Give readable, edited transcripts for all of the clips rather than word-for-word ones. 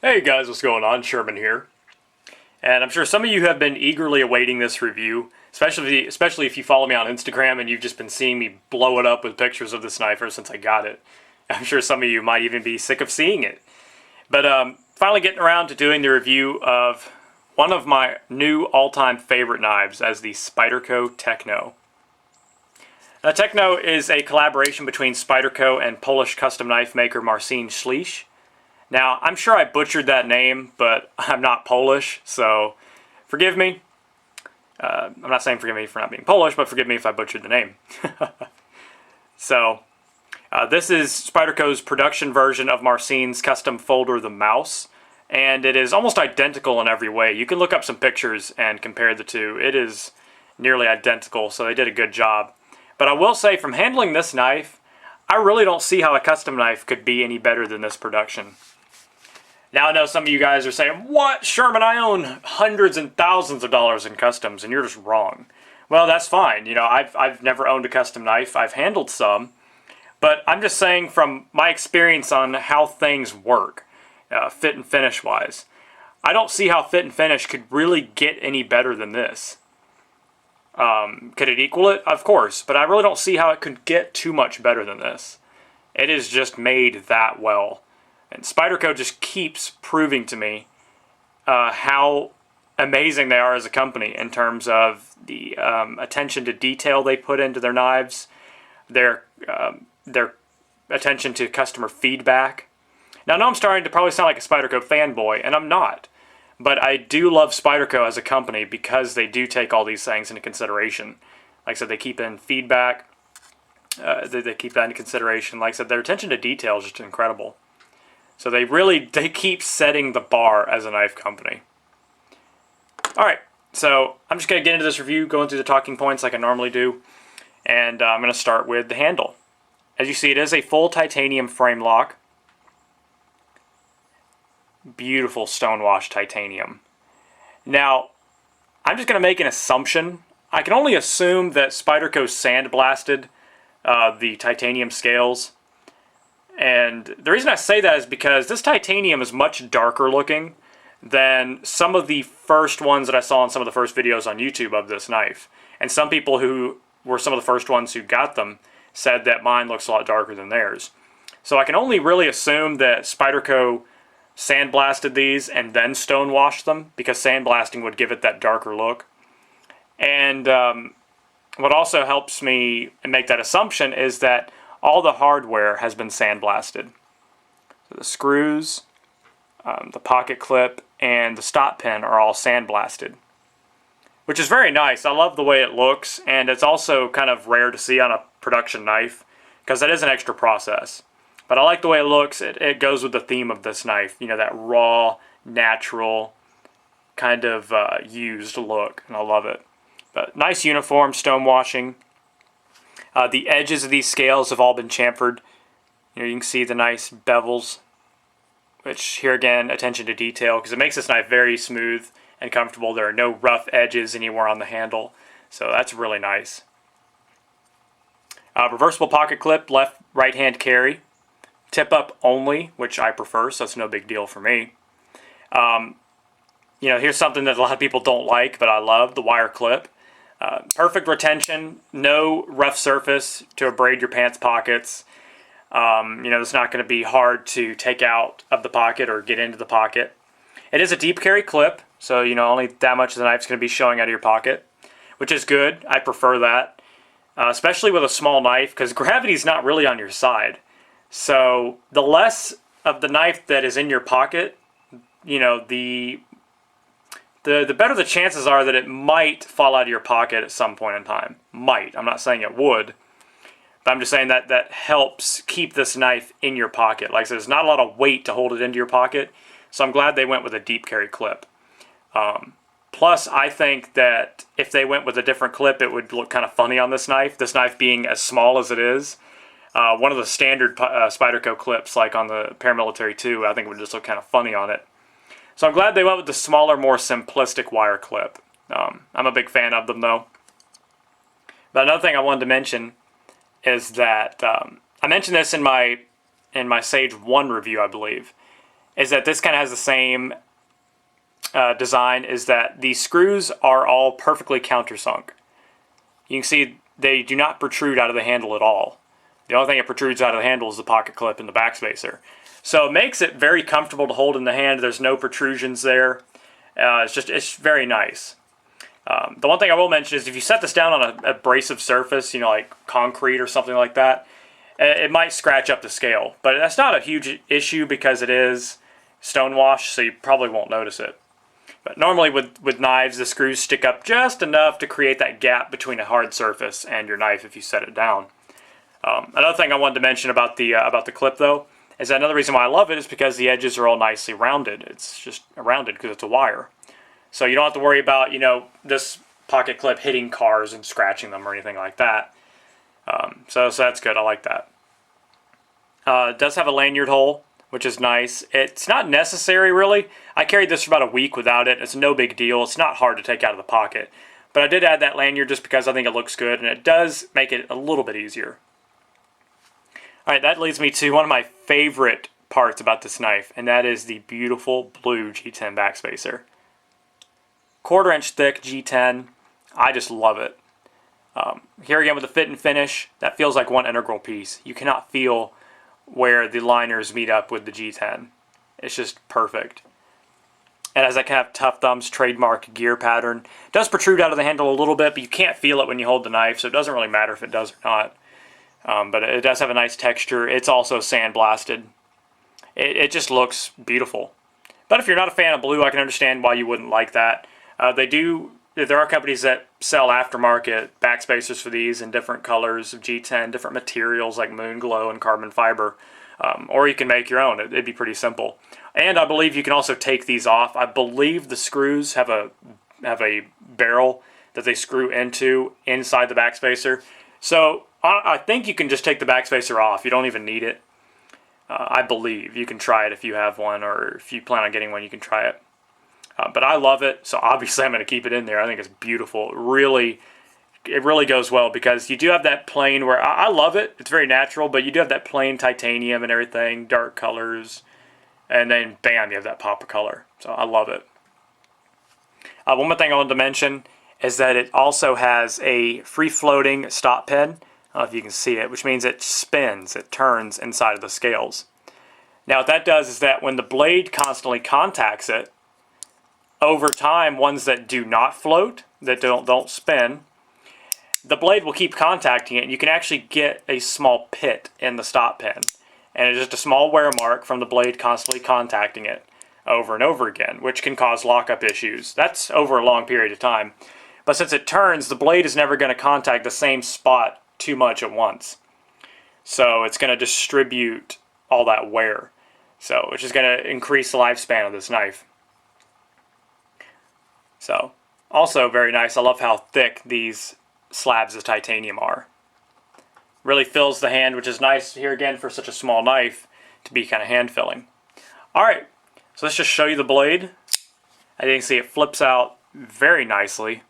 Hey guys, what's going on? Sherman here. And I'm sure some of you have been eagerly awaiting this review, especially if you follow me on Instagram and you've just been seeing me blow it up with pictures of this knife ever since I got it. I'm sure some of you might even be sick of seeing it. But finally getting around to doing the review of one of my new all-time favorite knives as the Spyderco Techno. Now, Techno is a collaboration between Spyderco and Polish custom knife maker Marcin Schlisch. Now, I'm sure I butchered that name, but I'm not Polish, so forgive me. I'm not saying forgive me for not being Polish, but forgive me if I butchered the name. So, this is Spyderco's production version of Marcin's custom folder, the mouse, and it is almost identical in every way. You can look up some pictures and compare the two. It is nearly identical, so they did a good job. But I will say, from handling this knife, I really don't see how a custom knife could be any better than this production. Now I know some of you guys are saying, what, Sherman, I own hundreds and thousands of dollars in customs, and you're just wrong. Well, that's fine. You know, I've never owned a custom knife. I've handled some. But I'm just saying from my experience on how things work, fit and finish wise, I don't see how fit and finish could really get any better than this. Could it equal it? Of course. But I really don't see how it could get too much better than this. It is just made that well. And Spyderco just keeps proving to me how amazing they are as a company in terms of the attention to detail they put into their knives, their attention to customer feedback. Now, I know I'm starting to probably sound like a Spyderco fanboy, and I'm not. But I do love Spyderco as a company because they do take all these things into consideration. Like I said, they keep in feedback. They keep that into consideration. Like I said, their attention to detail is just incredible. So they keep setting the bar as a knife company. Alright, so I'm just going to get into this review, going through the talking points like I normally do. And I'm going to start with the handle. As you see, it is a full titanium frame lock. Beautiful stonewashed titanium. Now, I'm just going to make an assumption. I can only assume that Spyderco sandblasted the titanium scales. And the reason I say that is because this titanium is much darker looking than some of the first ones that I saw in some of the first videos on YouTube of this knife. And some people who were some of the first ones who got them said that mine looks a lot darker than theirs. So I can only really assume that Spyderco sandblasted these and then stonewashed them, because sandblasting would give it that darker look. And what also helps me make that assumption is that all the hardware has been sandblasted. So the screws, the pocket clip, and the stop pin are all sandblasted, which is very nice. I love the way it looks, and it's also kind of rare to see on a production knife because that is an extra process. But I like the way it looks. It goes with the theme of this knife, you know, that raw, natural, kind of used look, and I love it. But nice uniform stonewashing. The edges of these scales have all been chamfered. You know, you can see the nice bevels, which here again, attention to detail, because it makes this knife very smooth and comfortable. There are no rough edges anywhere on the handle, so that's really nice. Reversible pocket clip, right hand carry, tip up only, which I prefer, so it's no big deal for me. You know, here's something that a lot of people don't like, but I love, the wire clip. Perfect retention, no rough surface to abrade your pants pockets. You know, it's not going to be hard to take out of the pocket or get into the pocket. It is a deep carry clip, so you know only that much of the knife's going to be showing out of your pocket, which is good. I prefer that, especially with a small knife, because gravity's not really on your side. So the less of the knife that is in your pocket, you know, the better the chances are that it might fall out of your pocket at some point in time. Might. I'm not saying it would. But I'm just saying that that helps keep this knife in your pocket. Like I said, there's not a lot of weight to hold it into your pocket. So I'm glad they went with a deep carry clip. Plus, I think that if they went with a different clip, it would look kind of funny on this knife. This knife being as small as it is. One of the standard Spyderco clips, like on the Paramilitary 2, I think it would just look kind of funny on it. So I'm glad they went with the smaller, more simplistic wire clip. I'm a big fan of them, though. But another thing I wanted to mention is that I mentioned this in my Sage 1 review, I believe, is that this kind of has the same design, is that the screws are all perfectly countersunk. You can see they do not protrude out of the handle at all. The only thing that protrudes out of the handle is the pocket clip and the Backspacer. So it makes it very comfortable to hold in the hand. There's no protrusions there. It's very nice. The one thing I will mention is if you set this down on a abrasive surface, like concrete or something like that, it might scratch up the scale. But that's not a huge issue because it is stonewash, so you probably won't notice it. But normally with knives, the screws stick up just enough to create that gap between a hard surface and your knife if you set it down. Another thing I wanted to mention about the clip, though, is that another reason why I love it is because the edges are all nicely rounded. It's just rounded because it's a wire. So you don't have to worry about, this pocket clip hitting cars and scratching them or anything like that. So that's good. I like that. It does have a lanyard hole, which is nice. It's not necessary, really. I carried this for about a week without it. It's no big deal. It's not hard to take out of the pocket. But I did add that lanyard just because I think it looks good, and it does make it a little bit easier. Alright, that leads me to one of my favorite parts about this knife, and that is the beautiful blue G10 Backspacer. 1/4 inch thick G10. I just love it. Here again with the fit and finish, that feels like one integral piece. You cannot feel where the liners meet up with the G10. It's just perfect. It has that kind of Tough Thumbs trademark gear pattern. It does protrude out of the handle a little bit, but you can't feel it when you hold the knife, so it doesn't really matter if it does or not. But it does have a nice texture. It's also sandblasted. It just looks beautiful. But if you're not a fan of blue, I can understand why you wouldn't like that. There are companies that sell aftermarket backspacers for these in different colors of G10, different materials like moon glow and carbon fiber. Or you can make your own. It'd be pretty simple. And I believe you can also take these off. I believe the screws have a barrel that they screw into inside the Backspacer. So I think you can just take the Backspacer off. You don't even need it. I believe you can try it if you have one, or if you plan on getting one, you can try it. But I love it, so obviously I'm going to keep it in there. I think it's beautiful. It really goes well because you do have that plain where I love it. It's very natural, but you do have that plain titanium and everything, dark colors, and then bam, you have that pop of color. So I love it. One more thing I wanted to mention is that it also has a free-floating stop pin. I don't know if you can see it, which means it spins, it turns inside of the scales. Now what that does is that when the blade constantly contacts it, over time, ones that do not float, that don't spin, the blade will keep contacting it, and you can actually get a small pit in the stop pin. And it's just a small wear mark from the blade constantly contacting it over and over again, which can cause lockup issues. That's over a long period of time. But since it turns, the blade is never going to contact the same spot too much at once. So it's going to distribute all that wear. So which is going to increase the lifespan of this knife. So, also very nice. I love how thick these slabs of titanium are. Really fills the hand, which is nice here again for such a small knife to be kind of hand filling. Alright, so let's just show you the blade. As you can see, it flips out very nicely.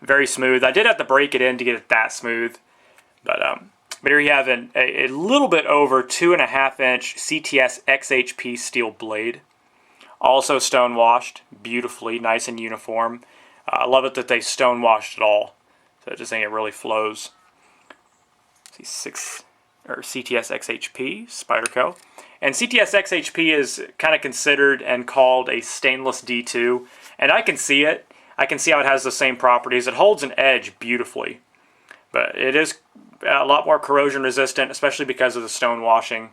Very smooth. I did have to break it in to get it that smooth. But here you have a little bit over 2.5 inch CTS XHP steel blade. Also stone washed beautifully, nice and uniform. I love it that they stone washed it all. So I just think it really flows. See, CTS XHP, Spyderco. And CTS XHP is kind of considered and called a stainless D2. And I can see it. I can see how it has the same properties. It holds an edge beautifully. But it is a lot more corrosion resistant, especially because of the stone washing.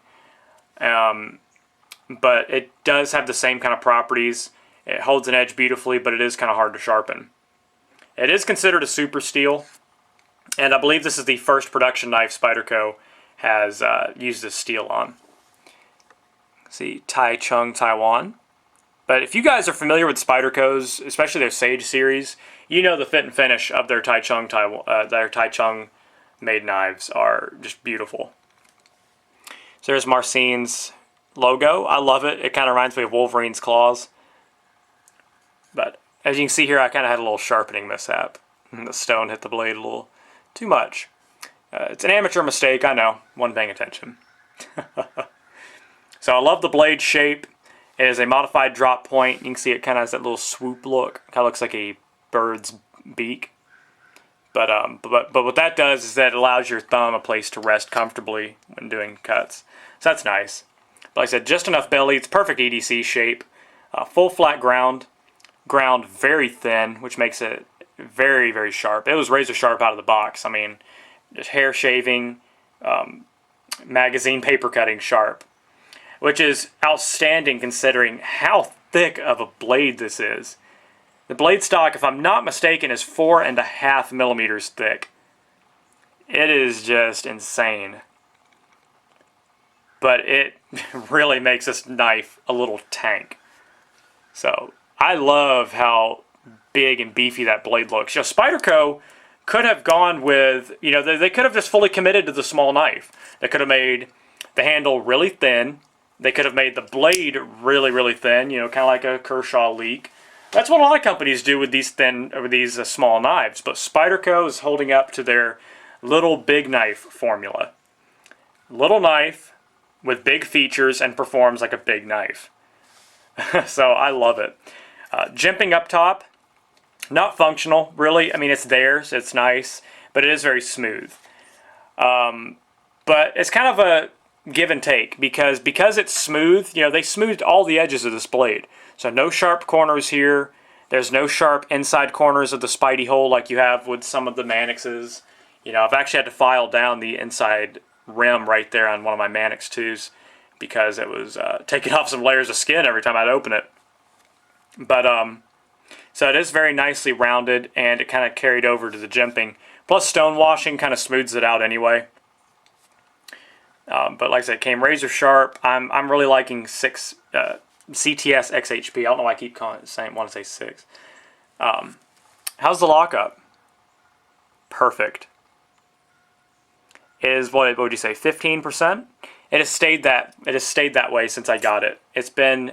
But it does have the same kind of properties. It holds an edge beautifully, but it is kind of hard to sharpen. It is considered a super steel, and I believe this is the first production knife Spyderco has used this steel on. See, Taichung, Taiwan. But if you guys are familiar with Spyderco's, especially their Sage series, you know the fit and finish of their Taichung made knives are just beautiful. So there's Marcine's logo. I love it. It kind of reminds me of Wolverine's claws. But as you can see here, I kind of had a little sharpening mishap. The stone hit the blade a little too much. It's an amateur mistake, I know. Wasn't paying attention. So I love the blade shape. It is a modified drop point. You can see it kind of has that little swoop look. Kind of looks like a bird's beak. But what that does is that it allows your thumb a place to rest comfortably when doing cuts. So that's nice. But like I said, just enough belly. It's perfect EDC shape. Full flat ground very thin, which makes it very, very sharp. It was razor sharp out of the box. I mean, just hair shaving, magazine paper cutting sharp, which is outstanding considering how thick of a blade this is. The blade stock, if I'm not mistaken, is 4.5 millimeters thick. It is just insane. But it really makes this knife a little tank. So I love how big and beefy that blade looks. You know, Spyderco could have gone with, you know, they could have just fully committed to the small knife. They could have made the handle really thin. They could have made the blade really, really thin, you know, kind of like a Kershaw leak. That's what a lot of companies do with these small knives. But Spyderco is holding up to their little big knife formula. Little knife with big features and performs like a big knife. So I love it. Jimping up top, not functional, really. I mean, it's theirs, it's nice, but it is very smooth. But it's kind of a give and take because it's smooth. You know, they smoothed all the edges of this blade. So no sharp corners here. There's no sharp inside corners of the Spidey hole like you have with some of the Manixes. You know, I've actually had to file down the inside rim right there on one of my Manix 2s because it was taking off some layers of skin every time I'd open it. But so it is very nicely rounded, and it kind of carried over to the jimping. Plus stone washing kind of smooths it out anyway. But like I said, it came razor sharp. I'm really liking CTS XHP. I don't know why I keep want to say 6. How's the lockup? Perfect. Is what would you say, 15%? It has stayed that way since I got it. It's been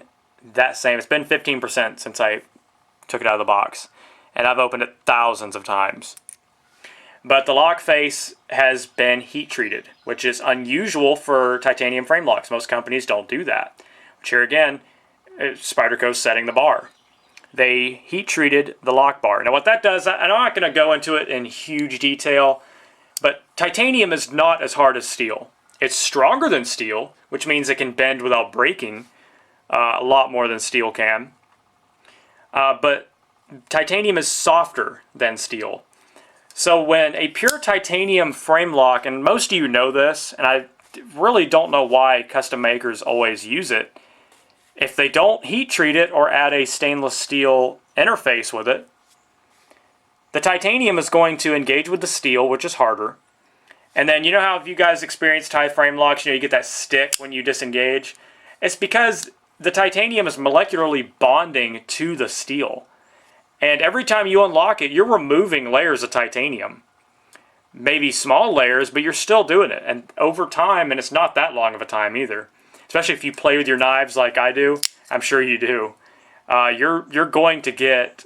that same. It's been 15% since I took it out of the box, and I've opened it thousands of times. But the lock face has been heat treated, which is unusual for titanium frame locks. Most companies don't do that. Which here again, Spyderco's setting the bar. They heat treated the lock bar. Now what that does, I'm not going to go into it in huge detail, but titanium is not as hard as steel. It's stronger than steel, which means it can bend without breaking a lot more than steel can. But titanium is softer than steel. So when a pure titanium frame lock, and most of you know this, and I really don't know why custom makers always use it, if they don't heat treat it or add a stainless steel interface with it, the titanium is going to engage with the steel, which is harder. And then you know how if you guys experience tie frame locks, you know you get that stick when you disengage? It's because the titanium is molecularly bonding to the steel. And every time you unlock it, you're removing layers of titanium. Maybe small layers, but you're still doing it. And over time, and it's not that long of a time either, especially if you play with your knives like I do, I'm sure you do, you're going to get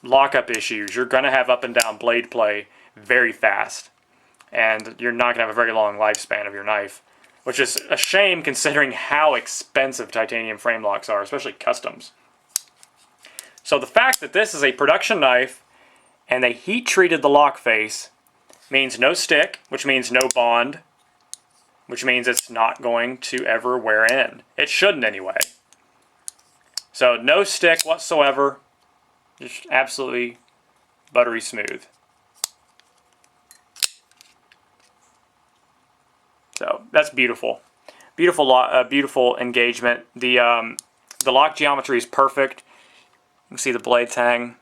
lockup issues. You're going to have up and down blade play very fast. And you're not going to have a very long lifespan of your knife, which is a shame considering how expensive titanium frame locks are, especially customs. So the fact that this is a production knife and they heat treated the lock face means no stick, which means no bond, which means it's not going to ever wear in. It shouldn't anyway. So no stick whatsoever, just absolutely buttery smooth. So that's beautiful. Beautiful engagement. The lock geometry is perfect. You can see the blades hang.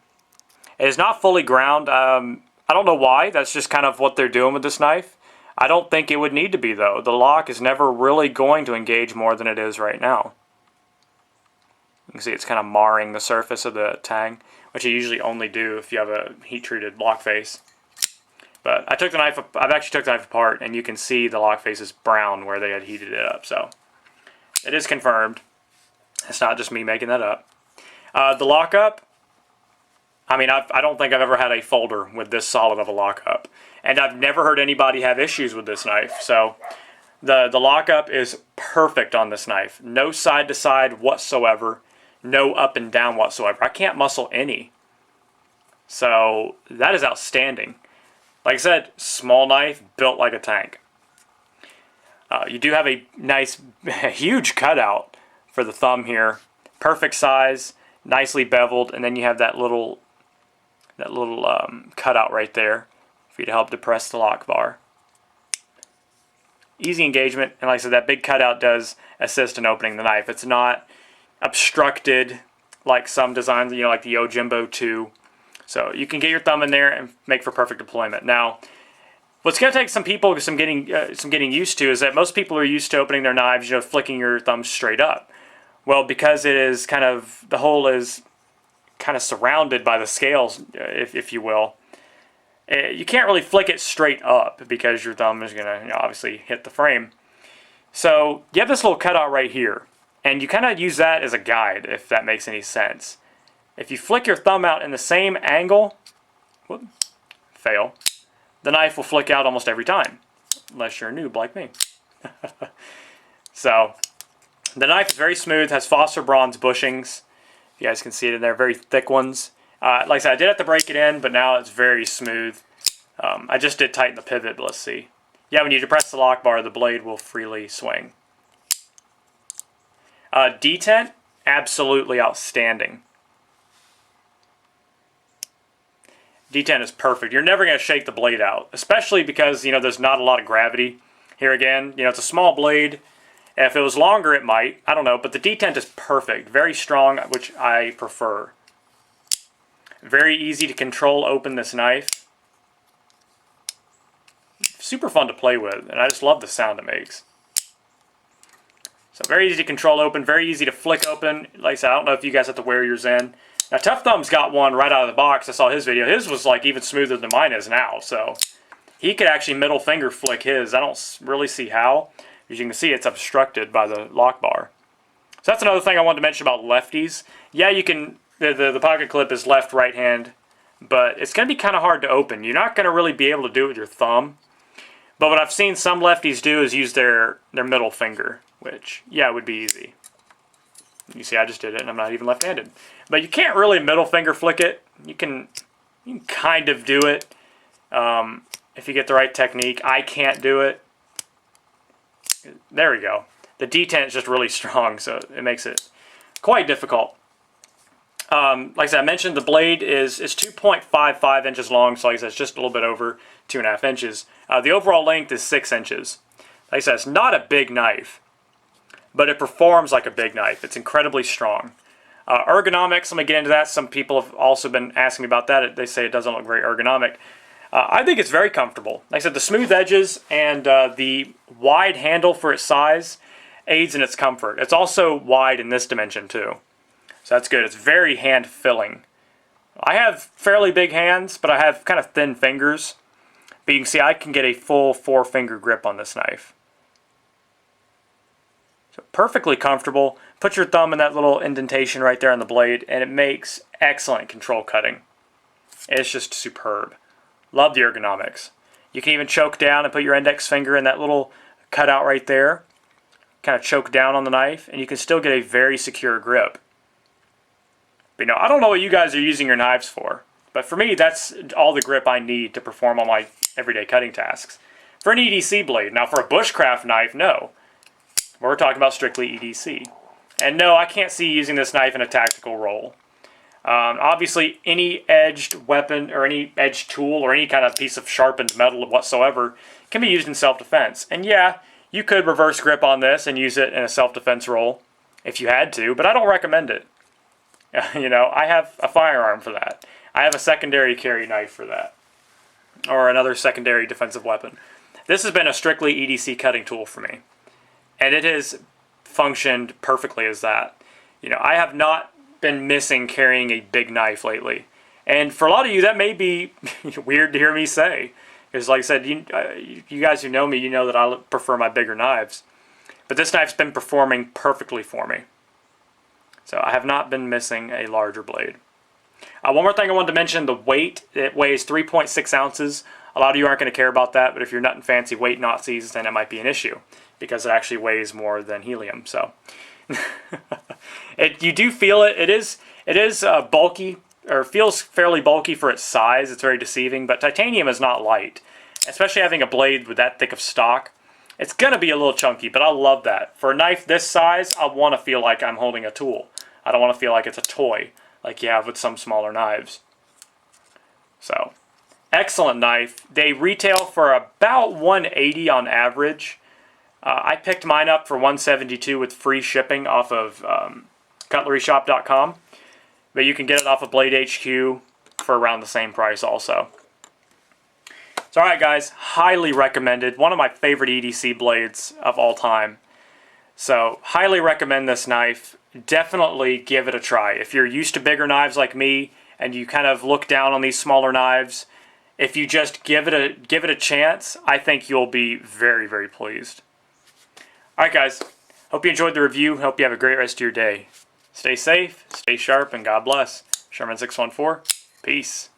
It is not fully ground. I don't know why. That's just kind of what they're doing with this knife. I don't think it would need to be though. The lock is never really going to engage more than it is right now. You can see it's kind of marring the surface of the tang, which you usually only do if you have a heat-treated lock face. But I took the knife. I've actually took the knife apart, and you can see the lock face is brown where they had heated it up. So it is confirmed. It's not just me making that up. The lockup. I mean, I don't think I've ever had a folder with this solid of a lockup, and I've never heard anybody have issues with this knife. So The lockup is perfect on this knife. No side to side whatsoever. No up and down whatsoever. I can't muscle any. So that is outstanding. Like I said, small knife, built like a tank. You do have a nice, huge cutout for the thumb here. Perfect size, nicely beveled, and then you have that little cutout right there for you to help depress the lock bar. Easy engagement, and like I said, that big cutout does assist in opening the knife. It's not obstructed like some designs, like the Ojimbo 2. So you can get your thumb in there and make for perfect deployment. Now, what's going to take some people some getting used to is that most people are used to opening their knives, flicking your thumb straight up. Well, because it is the hole is kind of surrounded by the scales, if you will. You can't really flick it straight up because your thumb is going to obviously hit the frame. So you have this little cutout right here, and you kind of use that as a guide, if that makes any sense. If you flick your thumb out in the same angle, fail, the knife will flick out almost every time, unless you're a noob like me. So the knife is very smooth, has phosphor bronze bushings. You guys can see it in there, very thick ones. Like I said, I did have to break it in, but now it's very smooth. I just did tighten the pivot, but let's see. Yeah, when you depress the lock bar, the blade will freely swing. Detent, absolutely outstanding. Detent is perfect. You're never going to shake the blade out, especially because, there's not a lot of gravity. Here again, it's a small blade. If it was longer, it might. I don't know, but the detent is perfect. Very strong, which I prefer. Very easy to control open this knife. Super fun to play with, and I just love the sound it makes. So very easy to control open, very easy to flick open. Like I said, I don't know if you guys have to wear yours in. Now, Tough Thumb's got one right out of the box. I saw his video. His was like even smoother than mine is now. So he could actually middle finger flick his. I don't really see how. As you can see, it's obstructed by the lock bar. So that's another thing I wanted to mention about lefties. Yeah, you can. The pocket clip is left, right hand, but it's going to be kind of hard to open. You're not going to really be able to do it with your thumb. But what I've seen some lefties do is use their middle finger, which, yeah, would be easy. You see, I just did it, and I'm not even left-handed. But you can't really middle finger flick it. You can kind of do it if you get the right technique. I can't do it. There we go. The detent is just really strong, so it makes it quite difficult. Like I said, I mentioned the blade is 2.55 inches long, so like I said, it's just a little bit over 2.5 inches. The overall length is 6 inches. Like I said, it's not a big knife, but it performs like a big knife. It's incredibly strong. Ergonomics, let me get into that. Some people have also been asking me about that. They say it doesn't look very ergonomic. I think it's very comfortable. Like I said, the smooth edges and the wide handle for its size aids in its comfort. It's also wide in this dimension too. So that's good. It's very hand-filling. I have fairly big hands, but I have kind of thin fingers. But you can see I can get a full 4-finger grip on this knife. So perfectly comfortable. Put your thumb in that little indentation right there on the blade, and it makes excellent control cutting. It's just superb. Love the ergonomics. You can even choke down and put your index finger in that little cutout right there. Kind of choke down on the knife, and you can still get a very secure grip. But, I don't know what you guys are using your knives for, but for me, that's all the grip I need to perform all my everyday cutting tasks. For an EDC blade. Now, for a bushcraft knife, no. We're talking about strictly EDC. And no, I can't see using this knife in a tactical role. Obviously, any edged weapon or any edged tool or any kind of piece of sharpened metal whatsoever can be used in self-defense. And yeah, you could reverse grip on this and use it in a self-defense role if you had to, but I don't recommend it. I have a firearm for that. I have a secondary carry knife for that. Or another secondary defensive weapon. This has been a strictly EDC cutting tool for me. And it has functioned perfectly as that. I have not been missing carrying a big knife lately. And for a lot of you, that may be weird to hear me say. Because like I said, you guys who know me, you know that I prefer my bigger knives. But this knife's been performing perfectly for me. So I have not been missing a larger blade. One more thing I wanted to mention, the weight. It weighs 3.6 ounces. A lot of you aren't going to care about that, but if you're nut and fancy weight Nazis, then it might be an issue. because it actually weighs more than helium. So you do feel it. It is bulky, or feels fairly bulky for its size. It's very deceiving, but titanium is not light, especially having a blade with that thick of stock. It's going to be a little chunky, but I love that. For a knife this size, I want to feel like I'm holding a tool. I don't want to feel like it's a toy, like you have with some smaller knives. So, excellent knife. They retail for about $180 on average. I picked mine up for $172 with free shipping off of cutleryshop.com. But you can get it off of Blade HQ for around the same price also. So alright guys, highly recommended. One of my favorite EDC blades of all time. So highly recommend this knife. Definitely give it a try. If you're used to bigger knives like me and you kind of look down on these smaller knives, if you just give it a chance, I think you'll be very, very pleased. Alright guys, hope you enjoyed the review. Hope you have a great rest of your day. Stay safe, stay sharp, and God bless. Sherman614, peace.